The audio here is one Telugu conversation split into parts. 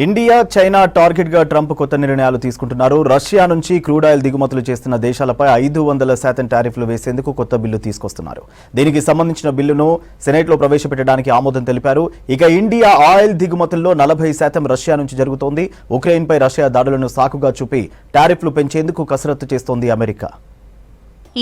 ఇండియా చైనా టార్గెట్ గా ట్రంప్ కొత్త నిర్ణయాలు తీసుకుంటున్నారు. రష్యా నుంచి క్రూడ్ ఆయిల్ దిగుమతులు చేస్తున్న దేశాలపై 500% టారిఫ్లు వేసేందుకు కొత్త బిల్లు తీసుకొస్తున్నారు. దీనికి సంబంధించిన బిల్లును సెనేట్ లో ప్రవేశపెట్టడానికి ఆమోదం తెలిపారు. ఇక ఇండియా ఆయిల్ దిగుమతుల్లో 40% రష్యా నుంచి జరుగుతోంది. ఉక్రెయిన్ పై రష్యా దాడులను సాకుగా చూపి టారిఫ్లు పెంచేందుకు కసరత్తు చేస్తోంది అమెరికా.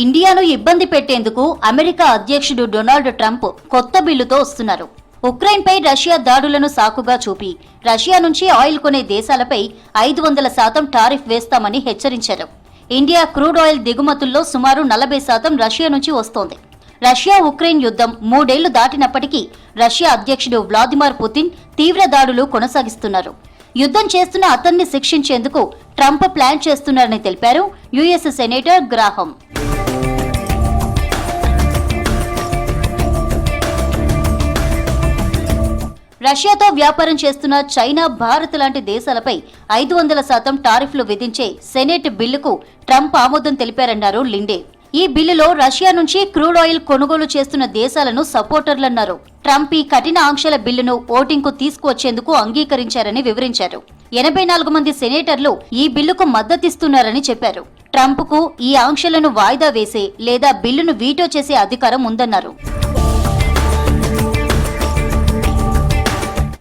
ఇండియాను ఇబ్బంది పెట్టేందుకు అమెరికా అధ్యక్షుడు డొనాల్డ్ ట్రంప్ కొత్త బిల్లుతో వస్తున్నారు. ఉక్రెయిన్ పై రష్యా దాడులను సాకుగా చూపి రష్యా నుంచి ఆయిల్ కొనే దేశాలపై 500% టారిఫ్ వేస్తామని హెచ్చరించారు. ఇండియా క్రూడ్ ఆయిల్ దిగుమతుల్లో సుమారు 40% రష్యా నుంచి వస్తోంది. రష్యా ఉక్రెయిన్ యుద్ధం 3 ఏళ్లు దాటినప్పటికీ రష్యా అధ్యక్షుడు వ్లాదిమిర్ పుతిన్ తీవ్ర దాడులు కొనసాగిస్తున్నారు. యుద్ధం చేస్తున్న అతన్ని శిక్షించేందుకు ట్రంప్ ప్లాన్ చేస్తున్నారని తెలిపారు యుఎస్ సెనేటర్ గ్రాహం. రష్యాతో వ్యాపారం చేస్తున్న చైనా, భారత్ లాంటి దేశాలపై 500% టారిఫ్లు విధించే సెనేట్ బిల్లుకు ట్రంప్ ఆమోదం తెలిపారన్నారు లిండే. ఈ బిల్లులో రష్యా నుంచి క్రూడ్ ఆయిల్ కొనుగోలు చేస్తున్న దేశాలను సపోర్టర్లన్నారు. ట్రంప్ ఈ కఠిన ఆంక్షల బిల్లును ఓటింగ్కు తీసుకువచ్చేందుకు అంగీకరించారని వివరించారు. 84 మంది సెనేటర్లు ఈ బిల్లుకు మద్దతిస్తున్నారని చెప్పారు. ట్రంప్కు ఈ ఆంక్షలను వాయిదా వేసే లేదా బిల్లును వీటో చేసే అధికారం ఉందన్నారు.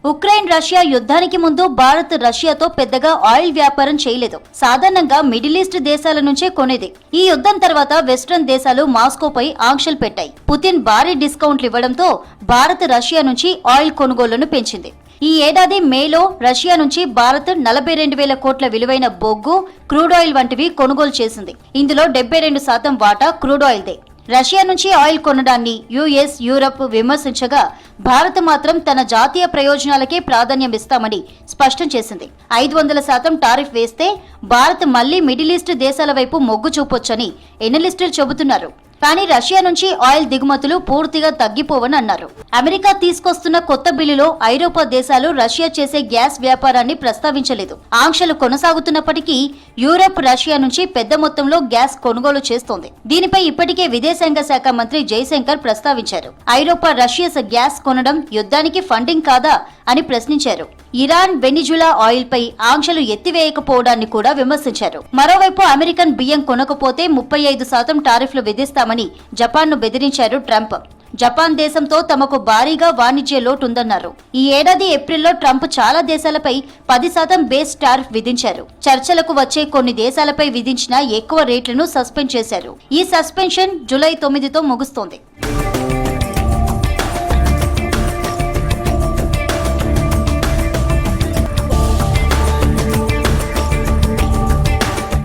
ఉక్రెయిన్ రష్యా యుద్ధానికి ముందు భారత్ రష్యాతో పెద్దగా ఆయిల్ వ్యాపారం చేయలేదు. సాధారణంగా మిడిల్ ఈస్ట్ దేశాల నుంచే కొనేది. ఈ యుద్ధం తర్వాత వెస్ట్రన్ దేశాలు మాస్కోపై ఆంక్షలు పెట్టాయి. పుతిన్ భారీ డిస్కౌంట్లు ఇవ్వడంతో భారత్ రష్యా నుంచి ఆయిల్ కొనుగోళ్లను పెంచింది. ఈ ఏడాది మేలో రష్యా నుంచి భారత్ 42,000 కోట్ల విలువైన బొగ్గు, క్రూడ్ ఆయిల్ వంటివి కొనుగోలు చేసింది. ఇందులో 72% వాటా క్రూడ్ ఆయిల్దే. రష్యా నుంచి ఆయిల్ కొనడాన్ని యుఎస్, యూరప్ విమర్శించగా భారత్ మాత్రం తన జాతీయ ప్రయోజనాలకే ప్రాధాన్యం ఇస్తామని స్పష్టం చేసింది. 500% టారిఫ్ వేస్తే భారత్ మళ్లీ మిడిల్ ఈస్ట్ దేశాల వైపు మొగ్గు చూపొచ్చని ఎనలిస్టులు చెబుతున్నారు. కానీ రష్యా నుంచి ఆయిల్ దిగుమతులు పూర్తిగా తగ్గిపోవని అన్నారు. అమెరికా తీసుకొస్తున్న కొత్త బిల్లులో ఐరోపా దేశాలు రష్యా చేసే గ్యాస్ వ్యాపారాన్ని ప్రస్తావించలేదు. ఆంక్షలు కొనసాగుతున్నప్పటికీ యూరప్ రష్యా నుంచి పెద్ద మొత్తంలో గ్యాస్ కొనుగోలు చేస్తోంది. దీనిపై ఇప్పటికే విదేశాంగ శాఖ మంత్రి జైశంకర్ ప్రస్తావించారు. ఐరోపా రష్యా గ్యాస్ కొనడం యుద్ధానికి ఫండింగ్ కాదా అని ప్రశ్నించారు. ఇరాన్, వెనిజులా ఆయిల్ పై ఆంక్షలు ఎత్తివేయకపోవడాన్ని కూడా విమర్శించారు. మరోవైపు అమెరికన్ బియ్యం కొనకపోతే 35% టారిఫ్లు విధిస్తామని జపాన్ను బెదిరించారు ట్రంప్. జపాన్ దేశంతో తమకు భారీగా వాణిజ్య లోటుందన్నారు. ఈ ఏడాది ఏప్రిల్లో ట్రంప్ చాలా దేశాలపై 10% బేస్ టారిఫ్ విధించారు. చర్చలకు వచ్చే కొన్ని దేశాలపై విధించిన ఎక్కువ రేట్లను సస్పెండ్ చేశారు. ఈ సస్పెన్షన్ జూలై 9తో ముగుస్తోంది.